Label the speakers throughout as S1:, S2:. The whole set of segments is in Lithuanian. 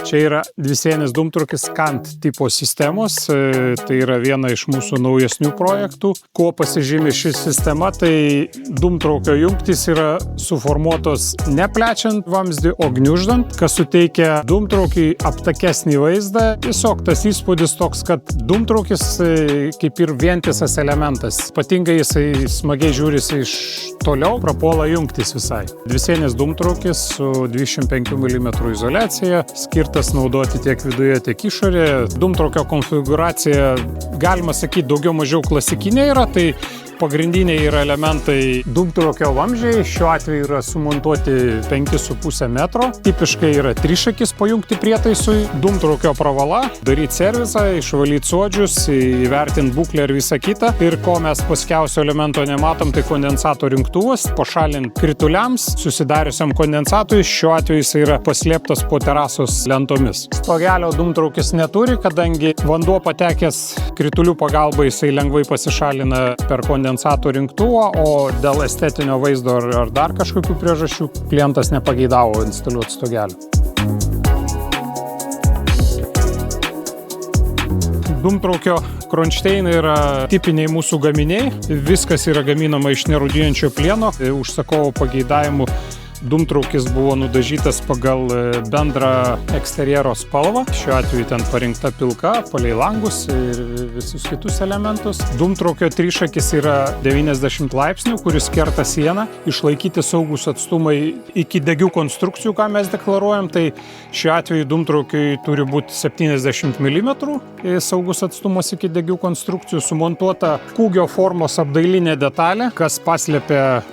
S1: Čia yra dvisienis dūmtraukis Kant tipo sistemos, tai yra viena iš mūsų naujesnių projektų. Kuo pasižymi ši sistema, tai dūmtraukio jungtys yra suformuotos ne plečiant vamzdį, o gniuždant, kas suteikia dūmtraukiui aptakesnį vaizdą. Tiesiog tas įspūdis toks, kad dūmtraukis kaip ir vientisas elementas. Ypatingai jisai smagiai žiūrisi iš toliau, prapuola jungtis visai. Dvisienis dūmtraukis su 25 mm izoliacija, skirtas naudoti tiek viduje, tiek išorėje. Dūmtraukio konfiguracija, galima sakyti, daugiau mažiau klasikinė yra, tai pagrindiniai yra elementai dūmtraukio vamzdžiai, šiuo atveju yra sumontuoti 5,5 metro. Tipiškai yra trišakis pajungti prietaisui, dūmtraukio pravala, daryti servisą, išvalyti suodžius, įvertinti būklę ir visą kitą. Ir ko mes paskiausio elemento nematom, tai kondensato rinktuvas, pašalinti krituliams, susidariusiam kondensatui, šiuo atveju jis yra paslėptas po terasos lentomis. Stogelio dūmtraukis neturi, kadangi vanduo patekęs kritulių pagalba jisai lengvai pasišalina per kondensato rinktuvą, o dėl estetinio vaizdo ar dar kažkokių priežasčių klientas nepageidavo instaliuoti stogelio. Dūmtraukio kronšteinai yra tipiniai mūsų gaminiai. Viskas yra gaminama iš nerūdijančio plieno. Užsakovo pageidavimu dūmtraukis buvo nudažytas pagal bendrą eksterjero spalvą. Šiuo atveju ten parinkta pilka, palei langus ir visus kitus elementus. Dūmtraukio trišakis yra 90 laipsnių, kuris kerta sieną. Išlaikyti saugus atstumai iki degių konstrukcijų, ką mes deklaruojam, tai šiuo atveju dūmtraukiui turi būti 70 mm saugus atstumas iki degių konstrukcijų, sumontuota kūgio formos apdailinė detalė, kas paslėpia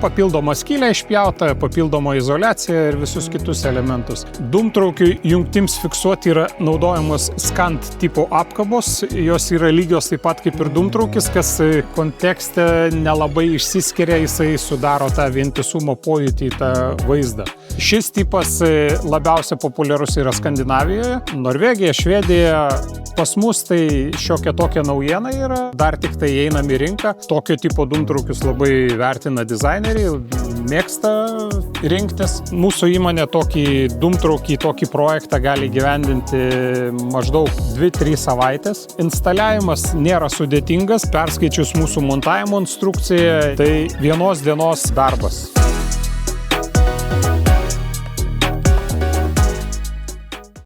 S1: papildomą skylę išpjautą, papildomą izoliaciją ir visus kitus elementus. Dūmtraukiui jungtims fiksuoti yra naudojamos Skant tipo apkabos. Jos yra lygios taip pat kaip ir dūmtraukis, kas kontekste nelabai išsiskiria, jisai sudaro tą vientisumo pojūtį, tą vaizdą. Šis tipas labiausiai populiarus yra Skandinavijoje, Norvegija, Švedija. Pas mus tai šiokia tokia naujiena yra, dar tik tai einam į rinką. Tokio tipo dūmtraukius labai vertina dizaineriai, mėgsta rinktis. Mūsų įmonė tokį dūmtraukį, tokį projektą gali įgyvendinti maždaug 2-3 savaitės. Instaliavimas nėra sudėtingas, perskaičius mūsų montavimo instrukciją, tai vienos dienos darbas.